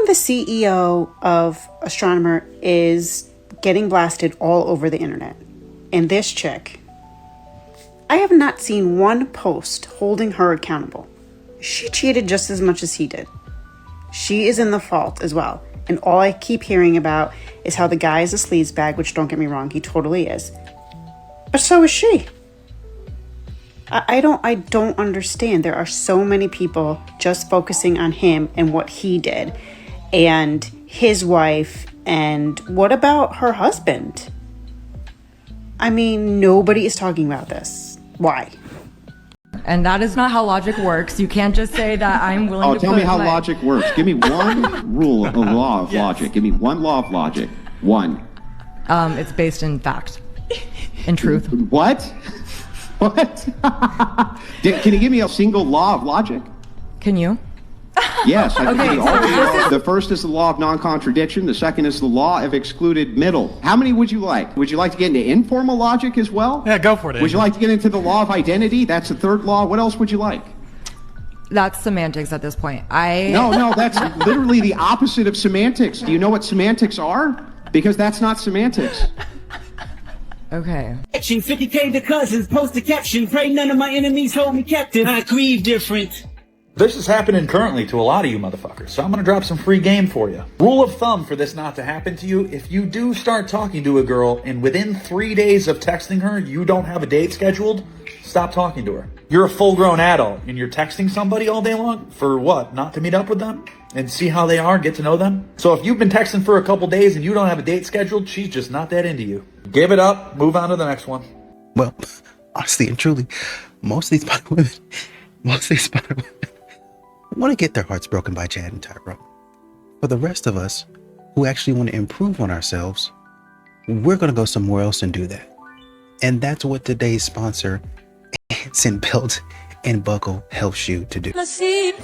the CEO of Astronomer is getting blasted all over the internet. And this chick, I have not seen one post holding her accountable. She cheated just as much as he did. She is in the fault as well. And all I keep hearing about is how the guy is a sleazebag, which don't get me wrong, he totally is. But so is she. I don't understand. There are so many people just focusing on him and what he did and his wife. And what about her husband? I mean, nobody is talking about this. Why? And that is not how logic works. You can't just say that I'm willing to tell me how logic works. Give me one rule of law of logic. Give me one law of logic. One. It's based in fact. In truth. What? What? Can you give me a single law of logic? Can you? Yes, I can give you all the first is the law of non-contradiction. The second is the law of excluded middle. How many would you like? Would you like to get into informal logic as well? Yeah, go for it. Would you like to get into the law of identity? That's the third law. What else would you like? That's semantics at this point. No, that's literally the opposite of semantics. Do you know what semantics are? Because that's not semantics. Okay. 50K to cousins, post a caption, pray none of my enemies hold me captive. I grieve different. This is happening currently to a lot of you motherfuckers, so I'm gonna drop some free game for you. Rule of thumb for this not to happen to you: if you do start talking to a girl and within 3 days of texting her you don't have a date scheduled, stop talking to her. You're a full-grown adult and you're texting somebody all day long for what? Not to meet up with them and see how they are, get to know them? So if you've been texting for a couple days and you don't have a date scheduled, she's just not that into you. Give it up, move on to the next one. Well, honestly and truly, most of these spider women want to get their hearts broken by Chad and Tyrone. For the rest of us who actually want to improve on ourselves, we're going to go somewhere else and do that. And that's what today's sponsor, Anson Belt and Buckle, helps you to do. I think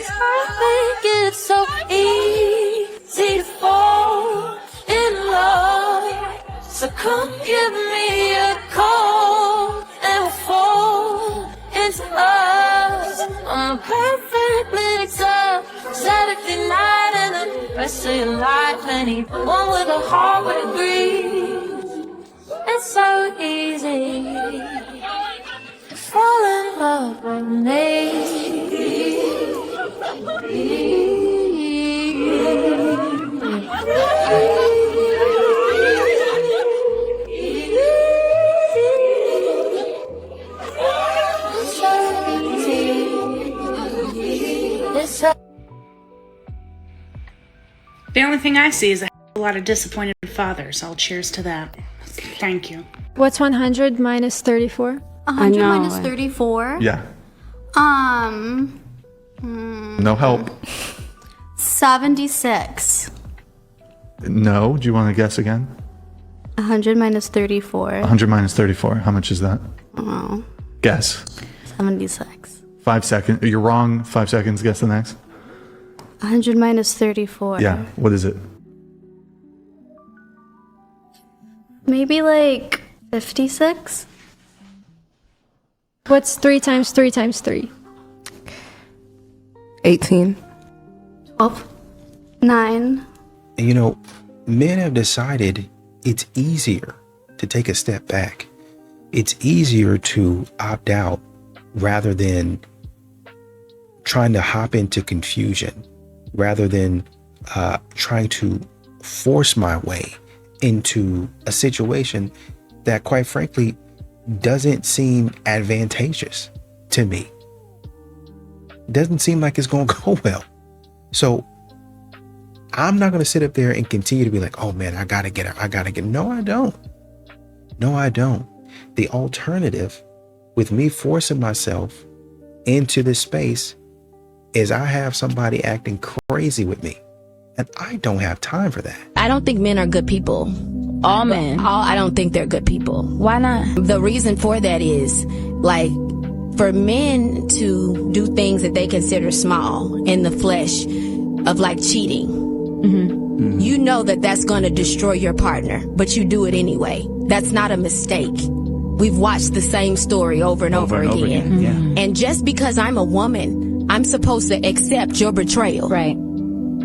it's so easy to fall in love. So come give me a call and we'll fall into us. I'm a perfect mix up Saturday night and the rest of your life. Anyone with a heart would agree. It's so easy to fall in love with me. The only thing I see is a lot of disappointed fathers. I'll cheers to that. Thank you. What's 100 minus 34? 100 minus 34? Yeah. No help. 76. No. Do you want to guess again? 100 minus 34. 100 minus 34. How much is that? Oh. Guess. 76. 5 seconds. You're wrong. 5 seconds. Guess the next. 100 minus 34. Yeah. What is it? Maybe like 56? What's 3 times 3 times 3? 18. 12. 9. You know, men have decided it's easier to take a step back. It's easier to opt out rather than trying to hop into confusion, rather than trying to force my way into a situation that, quite frankly, doesn't seem advantageous to me. Doesn't seem like it's going to go well. So I'm not going to sit up there and continue to be like, oh man, I got to get her. No, I don't. No, I don't. The alternative with me forcing myself into this space is I have somebody acting crazy with me, and I don't have time for that. I don't think men are good people. All men. I don't think they're good people. Why not? The reason for that is, like, for men to do things that they consider small in the flesh of, like, cheating. Mm-hmm. You know that that's going to destroy your partner, but you do it anyway. That's not a mistake. We've watched the same story over and over again. Mm-hmm. And just because I'm a woman, I'm supposed to accept your betrayal. Right.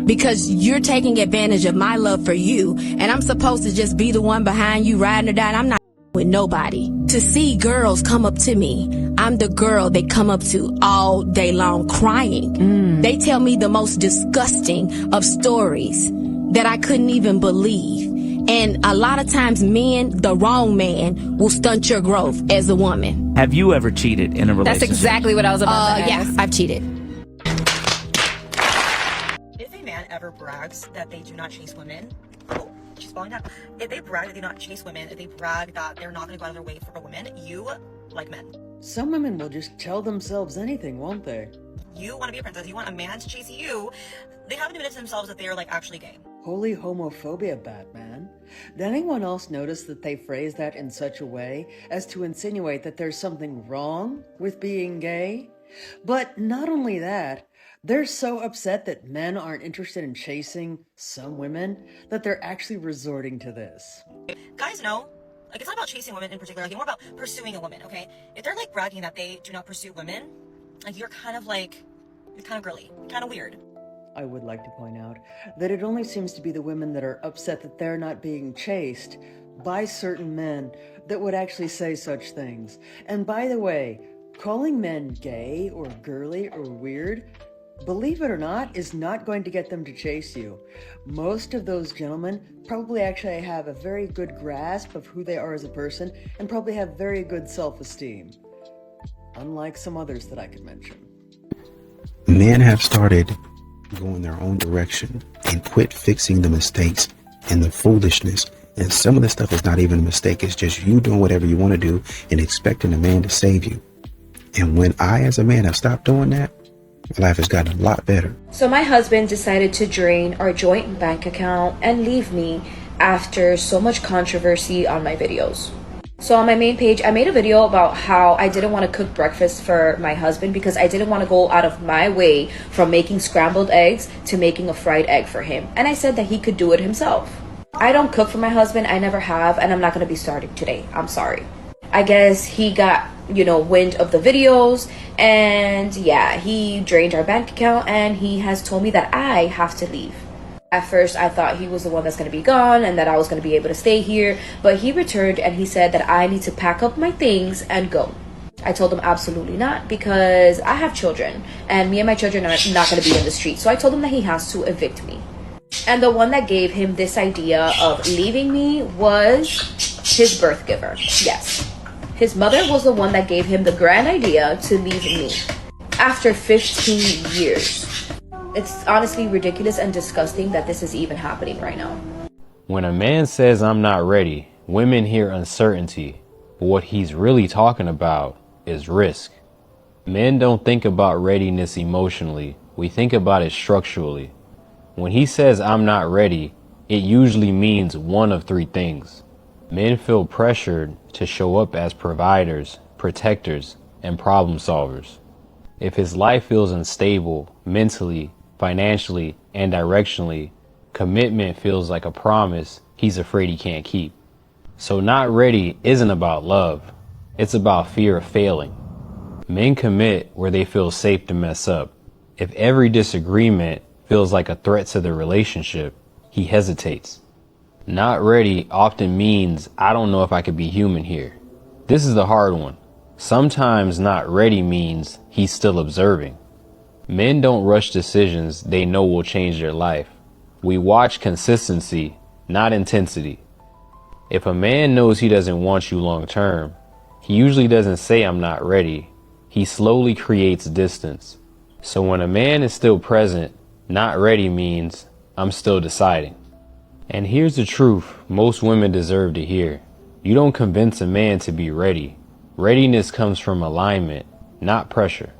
because you're taking advantage of my love for you, and I'm supposed to just be the one behind you riding or dying. I'm not with nobody. To see girls come up to me, I'm the girl they come up to all day long crying. They tell me the most disgusting of stories that I couldn't even believe. And a lot of times men, the wrong man, will stunt your growth as a woman. Have you ever cheated in a relationship? That's exactly what I was about to ask. Yeah, I've cheated. If a man ever brags that they do not chase women, oh, she's falling down. If they brag that they do not chase women, if they brag that they're not going to go out of their way for a woman, you like men. Some women will just tell themselves anything, won't they? You want to be a princess, you want a man to chase you, they haven't admitted to themselves that they are like actually gay. Holy homophobia, Batman. Did anyone else notice that they phrase that in such a way as to insinuate that there's something wrong with being gay? But not only that, they're so upset that men aren't interested in chasing some women that they're actually resorting to this. Guys know, like, it's not about chasing women in particular, like, it's more about pursuing a woman, okay? If they're like bragging that they do not pursue women, like, you're kind of girly, kind of weird. I would like to point out that it only seems to be the women that are upset that they're not being chased by certain men that would actually say such things. And by the way, calling men gay or girly or weird, believe it or not, is not going to get them to chase you. Most of those gentlemen probably actually have a very good grasp of who they are as a person and probably have very good self-esteem. Unlike some others that I could mention. Men have started going their own direction and quit fixing the mistakes and the foolishness. And some of the stuff is not even a mistake. It's just you doing whatever you want to do and expecting a man to save you. And when I, as a man, have stopped doing that, my life has gotten a lot better. So my husband decided to drain our joint bank account and leave me after so much controversy on my videos. So on my main page, I made a video about how I didn't want to cook breakfast for my husband because I didn't want to go out of my way from making scrambled eggs to making a fried egg for him. And I said that he could do it himself. I don't cook for my husband, I never have, and I'm not going to be starting today. I'm sorry. I guess he got, wind of the videos, and yeah, he drained our bank account, and he has told me that I have to leave. At first, I thought he was the one that's going to be gone and that I was going to be able to stay here, but he returned and he said that I need to pack up my things and go. I told him absolutely not, because I have children, and me and my children are not going to be in the street, so I told him that he has to evict me. And the one that gave him this idea of leaving me was his birth giver. Yes. His mother was the one that gave him the grand idea to leave me. After 15 years. It's honestly ridiculous and disgusting that this is even happening right now. When a man says I'm not ready, women hear uncertainty. But what he's really talking about is risk. Men don't think about readiness emotionally. We think about it structurally. When he says I'm not ready, it usually means one of three things. Men feel pressured to show up as providers, protectors, and problem solvers. If his life feels unstable mentally, financially, and directionally, commitment feels like a promise he's afraid he can't keep. So not ready isn't about love. It's about fear of failing. Men commit where they feel safe to mess up. If every disagreement feels like a threat to the relationship, he hesitates. Not ready often means I don't know if I could be human here. This is the hard one. Sometimes not ready means he's still observing. Men don't rush decisions they know will change their life. We watch consistency, not intensity. If a man knows he doesn't want you long term, he usually doesn't say I'm not ready. He slowly creates distance. So when a man is still present, not ready means I'm still deciding. And here's the truth most women deserve to hear. You don't convince a man to be ready. Readiness comes from alignment, not pressure.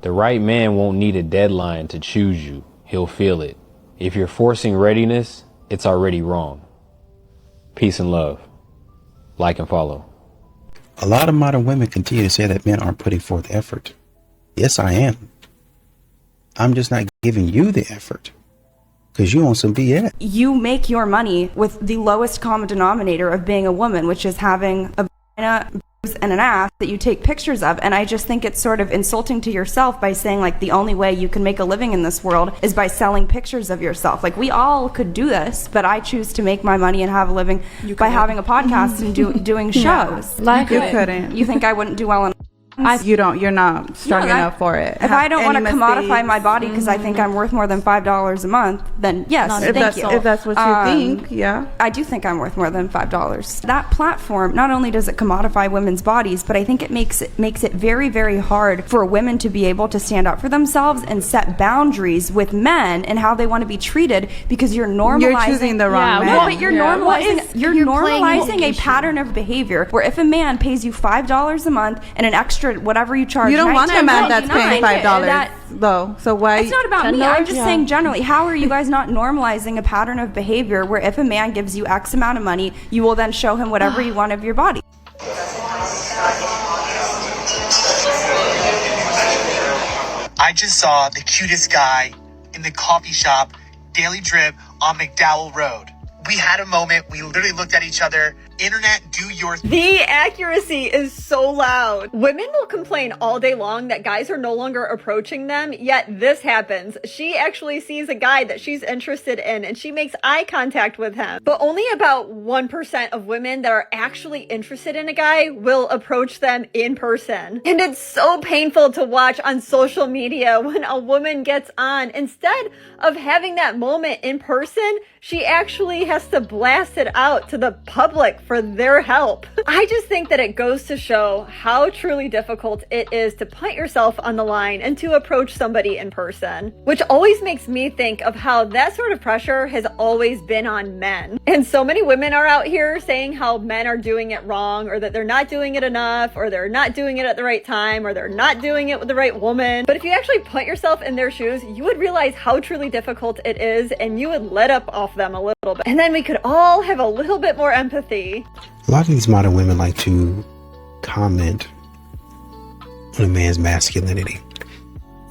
The right man won't need a deadline to choose you. He'll feel it. If you're forcing readiness, it's already wrong. Peace and love. Like and follow. A lot of modern women continue to say that men aren't putting forth effort. Yes, I am. I'm just not giving you the effort. Because you on some BS. You make your money with the lowest common denominator of being a woman, which is having a vagina, and an ass that you take pictures of, and I just think it's sort of insulting to yourself by saying like the only way you can make a living in this world is by selling pictures of yourself. Like we all could do this, but I choose to make my money and have a living by having a podcast and doing shows. Yeah. Like you couldn't. You think I wouldn't do well in you're not strong enough for it. If I don't want to commodify my body because I think I'm worth more than $5 a month, then yes, thank you. If that's what you think, yeah. I do think I'm worth more than $5. That platform, not only does it commodify women's bodies, but I think it makes it very, very hard for women to be able to stand up for themselves and set boundaries with men and how they want to be treated, because you're normalizing. You're choosing the wrong man. No, but you're normalizing a pattern of behavior where if a man pays you $5 a month and an extra whatever you charge, you don't want a man that's paying $5 though. So why? It's not about me. I'm just saying generally. How are you guys not normalizing a pattern of behavior where if a man gives you X amount of money, you will then show him whatever you want of your body? I just saw the cutest guy in the coffee shop, Daily Drip, on McDowell Road. We had a moment. We literally looked at each other. Internet, do your thing. The accuracy is so loud. Women will complain all day long that guys are no longer approaching them, yet this happens. She actually sees a guy that she's interested in and she makes eye contact with him. But only about 1% of women that are actually interested in a guy will approach them in person. And it's so painful to watch on social media when a woman gets on. Instead of having that moment in person, she actually has to blast it out to the public for their help. I just think that it goes to show how truly difficult it is to put yourself on the line and to approach somebody in person, which always makes me think of how that sort of pressure has always been on men. And so many women are out here saying how men are doing it wrong, or that they're not doing it enough, or they're not doing it at the right time, or they're not doing it with the right woman. But if you actually put yourself in their shoes, you would realize how truly difficult it is, and you would let up off them a little bit. And then we could all have a little bit more empathy. A lot of these modern women like to comment on a man's masculinity.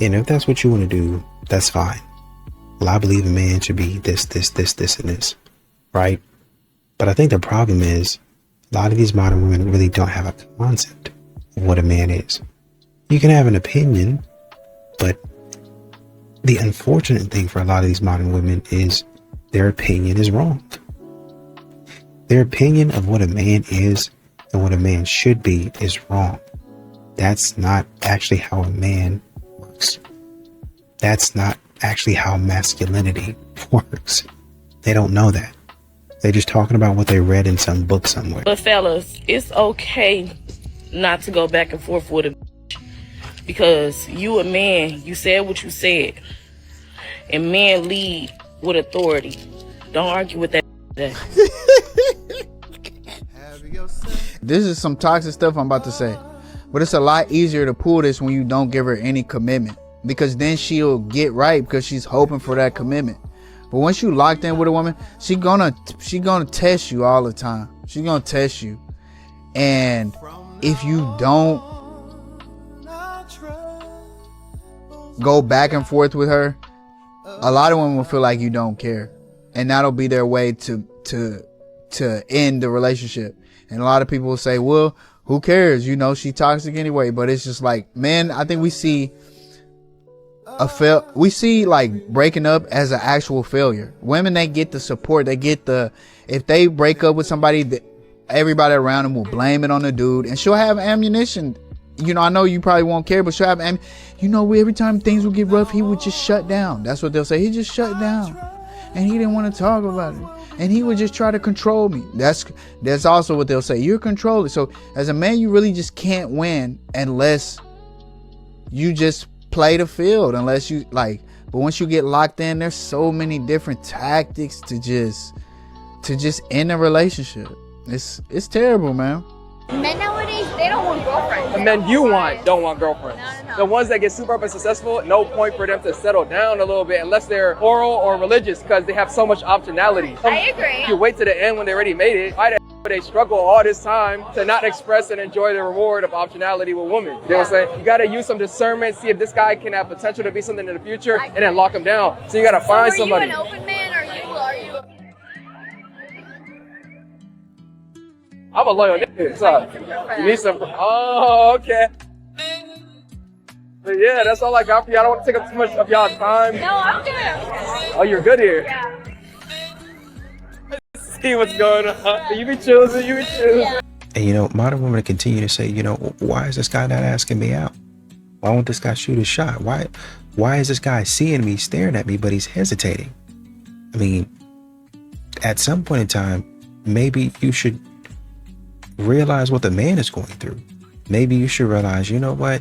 And if that's what you want to do, that's fine. Well, I believe a man should be this, and this, right? But I think the problem is a lot of these modern women really don't have a concept of what a man is. You can have an opinion, but the unfortunate thing for a lot of these modern women is their opinion is wrong. Their opinion of what a man is and what a man should be is wrong. That's not actually how a man works. That's not actually how masculinity works. They don't know that. They're just talking about what they read in some book somewhere. But fellas, it's okay not to go back and forth with a bitch, because you a man, you said what you said, and men lead with authority. Don't argue with that. This is some toxic stuff I'm about to say, but it's a lot easier to pull this when you don't give her any commitment, because then she'll get right because she's hoping for that commitment. But once you locked in with a woman, she gonna test you all the time. She's gonna test you, and if you don't go back and forth with her, a lot of women will feel like you don't care, and that'll be their way to end the relationship. And a lot of people will say, well, who cares? You know, she toxic anyway. But it's just like, man, I think we see like breaking up as an actual failure. Women, they get the support. They get if they break up with somebody, everybody around them will blame it on the dude. And she'll have ammunition. You know, I know you probably won't care, but she'll have every time things would get rough, he would just shut down. That's what they'll say. He just shut down. And he didn't want to talk about it. And he would just try to control me. That's also what they'll say. You're controlling. So as a man, you really just can't win unless you just play the field. Unless you but once you get locked in, there's so many different tactics to just end a relationship. It's terrible, man. Men nowadays, they don't want girlfriends. The men you want don't want girlfriends. No. The ones that get super up and successful, no point for them to settle down a little bit unless they're oral or religious, because they have so much optionality. I agree. You wait to the end when they already made it. Why the they struggle all this time to not express and enjoy the reward of optionality with women? You know what I'm saying? You gotta use some discernment, see if this guy can have potential to be something in the future, and then lock him down. So you gotta find somebody. Are you an open man, or are you? I'm a loyal nigga. What's up? You need some? Oh, okay. But yeah, that's all I got for you. I don't want to take up too much of y'all's time. No, I'm good. Oh, you're good here. Yeah. See what's going on. You be choosing. You be choosing. Yeah. And you know, modern women continue to say, you know, why is this guy not asking me out? Why won't this guy shoot his shot? Why is this guy seeing me, staring at me, but he's hesitating? I mean, at some point in time, maybe you should realize what the man is going through. Maybe you should realize, you know what?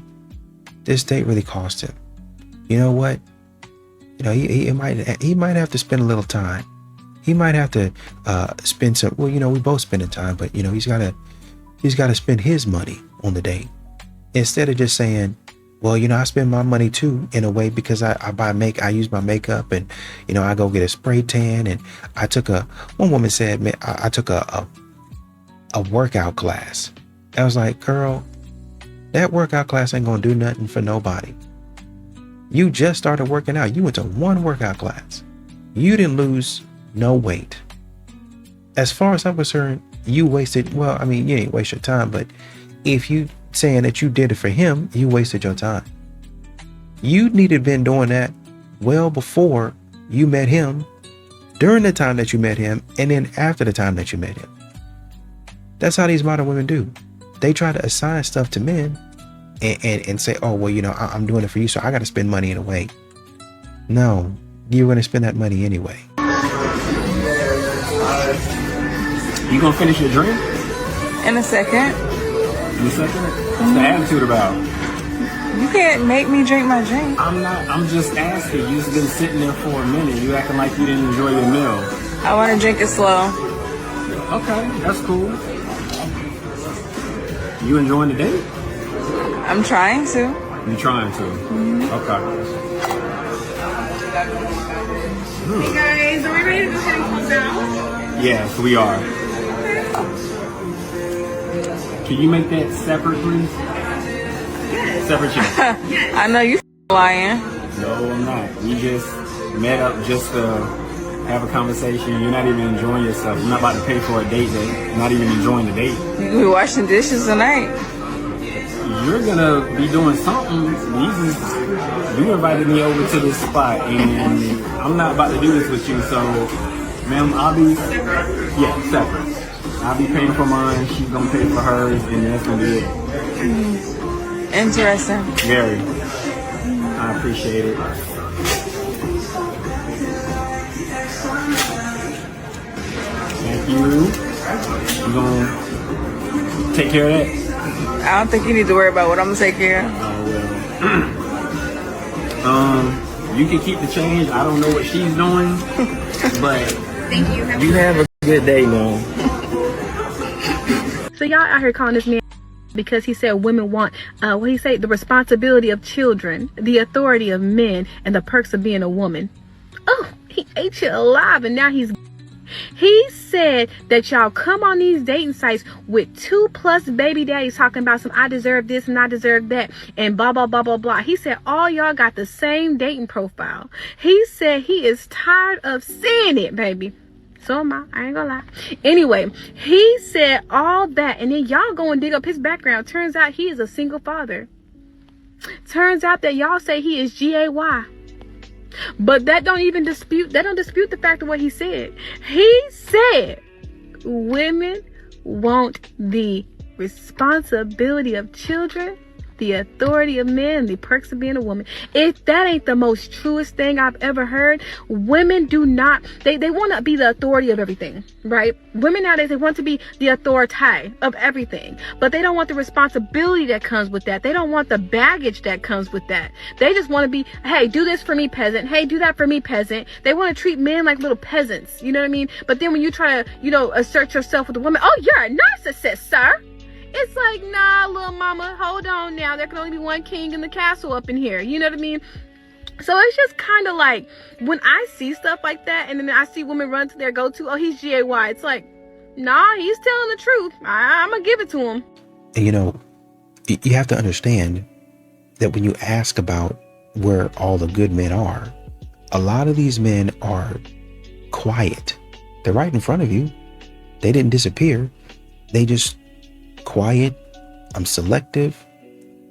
This date really cost him. You know what? You know, he might have to spend a little time. He might have to spend some, well, you know, we both spending time, but you know, he's got to spend his money on the date. Instead of just saying, well, you know, I spend my money too, in a way, because I use my makeup, and, you know, I go get a spray tan, and one woman said, man, I took a workout class. I was like, girl, that workout class ain't gonna do nothing for nobody. You just started working out. You went to one workout class. You didn't lose no weight. As far as I'm concerned, you wasted, well, I mean, you didn't waste your time, but if you saying that you did it for him, you wasted your time. You need to have been doing that well before you met him, during the time that you met him, and then after the time that you met him. That's how these modern women do. They try to assign stuff to men and say, oh, well, you know, I'm doing it for you, so I got to spend money in a way. No, you're going to spend that money anyway. You gonna finish your drink? In a second. In a second? What's the attitude about? You can't make me drink my drink. I'm just asking. You've been sitting there for a minute. You acting like you didn't enjoy your meal. I want to drink it slow. Okay, that's cool. You enjoying the date? I'm trying to. You trying to? Okay. Hey guys, are we ready to go ahead and close out? Yes, we are. Can you make that separate, please? Yes. Separate check. Yes. I know you lying. No, I'm not. We just met up just to have a conversation. You're not even enjoying yourself. You're not about to pay for a date that you're not even enjoying the date. You can be washing dishes tonight. You're gonna be doing something. You invited me over to this spot, and I'm not about to do this with you. So, ma'am, I'll be separate. I'll be paying for mine. She's gonna pay for hers, and that's gonna be it. Interesting. Very. I appreciate it. Thank you. You gonna take care of that? I don't think you need to worry about what I'm gonna take care of. Oh well. You can keep the change. I don't know what she's doing, but Thank you. You have a good day, man. So y'all out here calling this man because he said women want, what he say, the responsibility of children, the authority of men, and the perks of being a woman. Oh, he ate you alive, and now he's. He said that y'all come on these dating sites with 2+ baby daddies talking about some I deserve this and I deserve that and blah blah blah blah blah. He said all y'all got the same dating profile. He said he is tired of seeing it, baby. So am I ain't gonna lie. Anyway, he said all that, and then y'all go and dig up his background. Turns out he is a single father. Turns out that y'all say he is GAY. But that don't dispute the fact of what he said. He said women want the responsibility of children, the authority of men, the perks of being a woman. If that ain't the most truest thing I've ever heard, women do not, they want to be the authority of everything, right? Women nowadays, they want to be the authority of everything, but they don't want the responsibility that comes with that. They don't want the baggage that comes with that. They just want to be, hey, do this for me, peasant. Hey, do that for me, peasant. They want to treat men like little peasants, you know what I mean? But then when you try to, assert yourself with a woman, oh, you're a narcissist, sir. It's like, nah, little mama, hold on now. There can only be one king in the castle up in here. You know what I mean? So it's just kind of like, when I see stuff like that, and then I see women run to their go-to, oh, he's GAY. It's like, nah, he's telling the truth. I'm going to give it to him. And you have to understand that when you ask about where all the good men are, a lot of these men are quiet. They're right in front of you. They didn't disappear. They just quiet. I'm selective.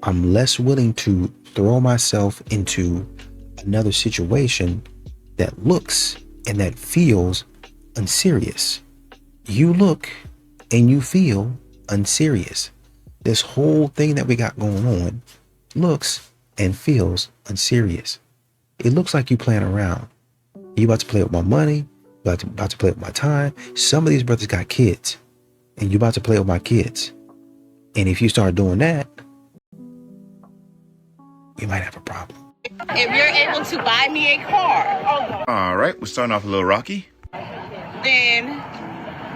I'm less willing to throw myself into another situation that looks and that feels unserious. You look and you feel unserious. This whole thing that we got going on looks and feels unserious. It looks like you playing around. You about to play with my money, about to play with my time. Some of these brothers got kids, and you about to play with my kids. And if you start doing that, you might have a problem. If you're able to buy me a car, All right, we're starting off a little rocky. then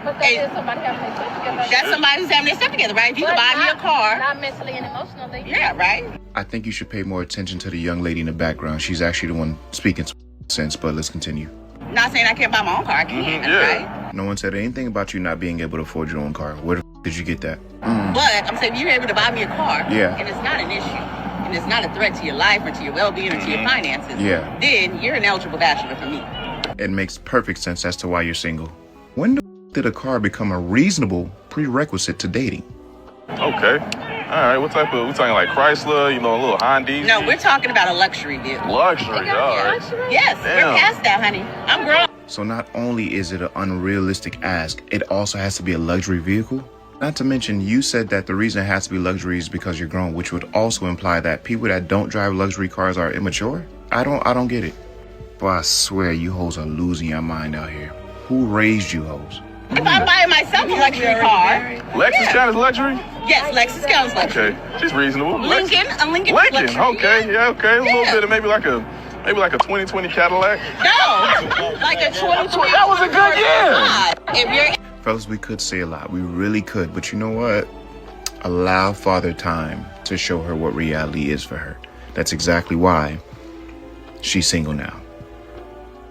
that's somebody who's having their stuff together, right? If you can buy me a car, Not mentally and emotionally. yeah, right? I think you should pay more attention to the young lady in the background. She's actually the one speaking sense, but let's continue. Not saying I can't buy my own car, I can, right? No one said anything about you not being able to afford your own car. Where the did you get that? But I'm saying if you're able to buy me a car, Yeah. and it's not an issue, and it's not a threat to your life or to your well-being or to your finances, Yeah. then you're an eligible bachelor for me. It makes perfect sense as to why you're single. When the did a car become a reasonable prerequisite to dating? Okay. All right. What type of? We talking like Chrysler? You know, a little Honda? No, we're talking about a luxury vehicle. Luxury. All right. Yes, Damn. we're past that, honey. I'm grown. So not only is it an unrealistic ask, it also has to be a luxury vehicle. Not to mention, you said that the reason it has to be luxury is because you're grown, which would also imply that people that don't drive luxury cars are immature. I don't get it. Boy, I swear you hoes are losing your mind out here. Who raised you hoes? If I buy myself a luxury car, Lexus counts as luxury? yes, Lexus counts luxury. Okay. She's reasonable. Lincoln, a Lincoln. Lincoln. luxury. Okay. Yeah. Okay. A little bit of maybe like a 2020 Cadillac. No, like a 2020. That was a good year. If you're Fellas, we could say a lot. We really could. But you know what? Allow Father time to show her what reality is for her. That's exactly why she's single now.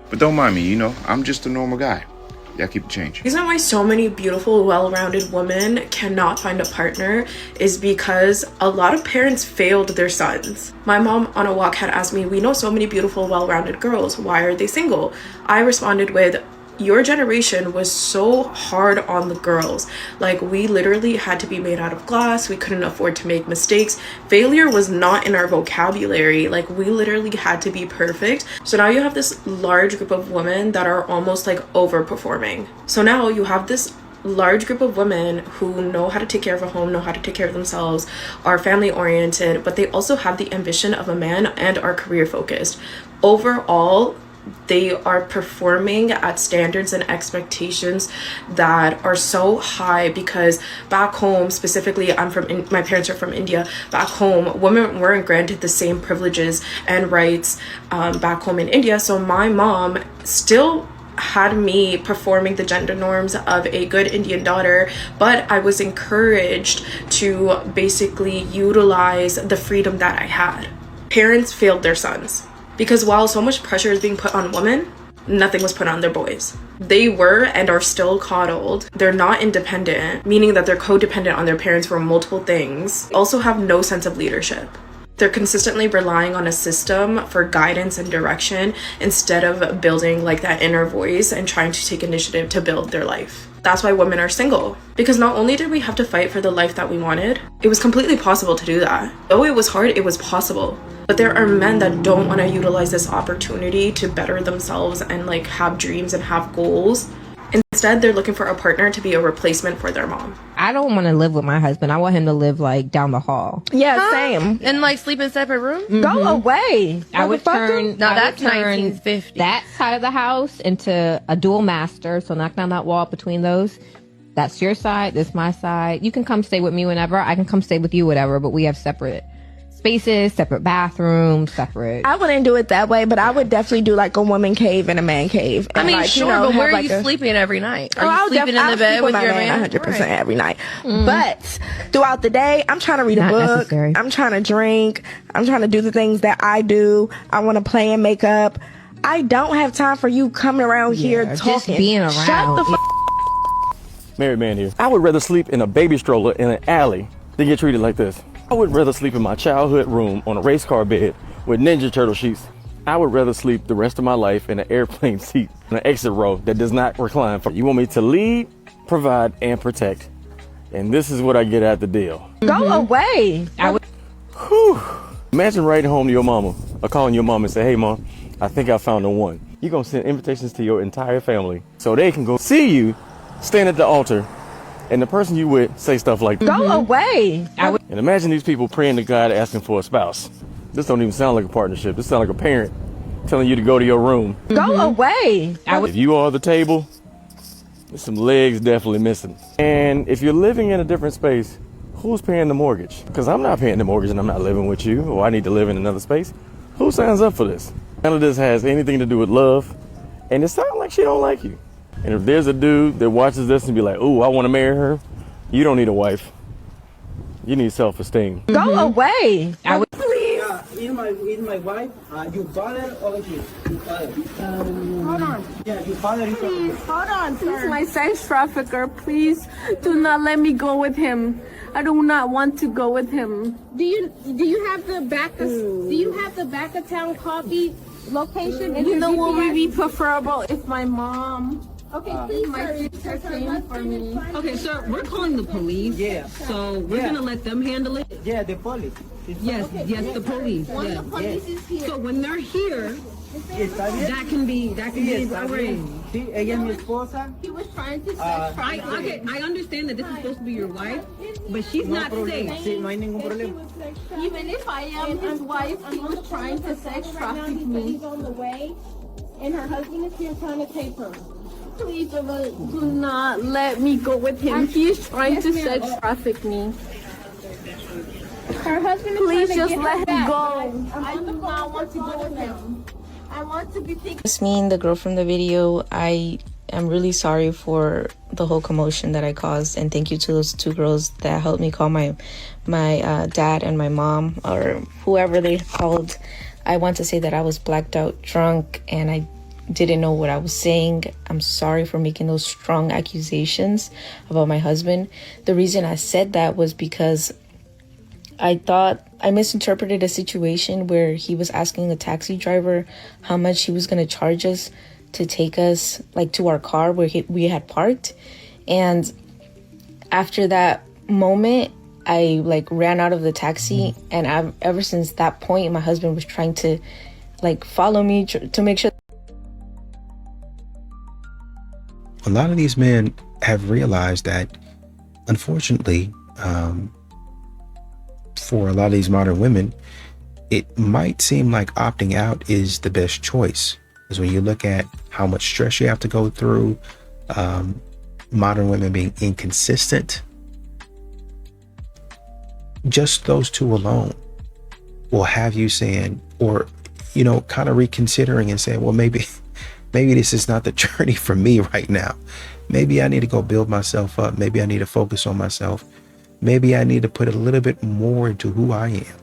But don't mind me, you know, I'm just a normal guy. Yeah, keep the change. The reason why so many beautiful, well-rounded women cannot find a partner is because a lot of parents failed their sons. My mom on a walk had asked me, we know so many beautiful, well-rounded girls, why are they single? I responded with, your generation was so hard on the girls. Like, we literally had to be made out of glass. We couldn't afford to make mistakes. Failure was not in our vocabulary. Like, we literally had to be perfect. So now you have this large group of women that are almost like overperforming. So now you have this large group of women who know how to take care of a home, know how to take care of themselves, are family oriented, but they also have the ambition of a man and are career focused. Overall, they are performing at standards and expectations that are so high because back home, specifically, my parents are from India. Back home, women weren't granted the same privileges and rights back home in India. So my mom still had me performing the gender norms of a good Indian daughter, but I was encouraged to basically utilize the freedom that I had. Parents failed their sons. Because while so much pressure is being put on women, nothing was put on their boys. They were and are still coddled. They're not independent, meaning that they're codependent on their parents for multiple things. Also have no sense of leadership. They're consistently relying on a system for guidance and direction instead of building like that inner voice and trying to take initiative to build their life. That's why women are single. Because not only did we have to fight for the life that we wanted, it was completely possible to do that. Though it was hard, it was possible. But there are men that don't want to utilize this opportunity to better themselves and like have dreams and have goals. Instead, they're looking for a partner to be a replacement for their mom. I don't want to live with my husband. I want him to live like down the hall. Yeah, same. And like sleep in separate rooms? Go away. I would turn that's 1950. That side of the house into a dual master. So knock down that wall between those. That's your side. This my side. You can come stay with me whenever. I can come stay with you, whatever. But we have separate spaces, separate bathrooms, separate. I wouldn't do it that way, but I would definitely do like a woman cave and a man cave. And I mean, like, sure, you know, but where are like you sleeping every night? Are I'll you sleeping in the bed with your man? 100% every night. But throughout the day, I'm trying to read a book. Necessary. I'm trying to drink. I'm trying to do the things that I do. I want to play and make up. I don't have time for you coming around here talking. Just being around. Shut the Married man here. I would rather sleep in a baby stroller in an alley than get treated like this. I would rather sleep in my childhood room on a race car bed with Ninja Turtle sheets. I would rather sleep the rest of my life in an airplane seat in an exit row that does not recline. You want me to lead, provide, and protect. And this is what I get at the deal. Go away. Whew. Imagine writing home to your mama or calling your mom and say, hey, mom, I think I found the one. You're going to send invitations to your entire family so they can go see you stand at the altar and the person you with say stuff like, go away. And imagine these people praying to God asking for a spouse. This don't even sound like a partnership. This sounds like a parent telling you to go to your room. Go away. If you are the table, there's some legs definitely missing. And if you're living in a different space, who's paying the mortgage? Because I'm not paying the mortgage and I'm not living with you, or I need to live in another space. Who signs up for this? None of this has anything to do with love. And it sounds like she don't like you. And if there's a dude that watches this and be like, ooh, I want to marry her, you don't need a wife. You need self-esteem. Go away. Is my wife, your father over here? Your father. Hold on. Yeah, your father is over here. Please, hold on, sir. He's my sex trafficker. Please do not let me go with him. I do not want to go with him. Do you have the back of town coffee location? You know what would be preferable if my mom. Okay, please, my sister came for me. Okay, sir, we're calling the police. Yeah. So we're gonna let them handle it. Yeah, the police. Yes, the police. When the police is here. So when they're here, that can be arranged. Sí, ella es mi esposa. He was trying to I understand that this is supposed to be your wife, but she's not safe. Sí, no hay ningún problema. Even if I am his wife, he was trying to sex traffic me. He's on the way, and her husband is here trying to take her. Please do not let me go with him. He's trying to sex traffic me. Her husband is Please trying to just get let her him back. go. I do not want to go with him. I want to be taken. It's me and the girl from the video. I am really sorry for the whole commotion that I caused, and thank you to those two girls that helped me call my dad and my mom, or whoever they called. I want to say that I was blacked out drunk and I didn't know what I was saying. I'm sorry for making those strong accusations about my husband. The reason I said that was because I thought I misinterpreted a situation where he was asking the taxi driver how much he was going to charge us to take us like to our car where we had parked. And after that moment, I like ran out of the taxi, and ever since that point, my husband was trying to like follow me to make sure. A lot of these men have realized that, unfortunately, for a lot of these modern women, it might seem like opting out is the best choice. Because when you look at how much stress you have to go through, modern women being inconsistent, just those two alone will have you saying, or, you know, kind of reconsidering and saying, well, maybe this is not the journey for me right now. Maybe I need to go build myself up. Maybe I need to focus on myself. Maybe I need to put a little bit more into who I am.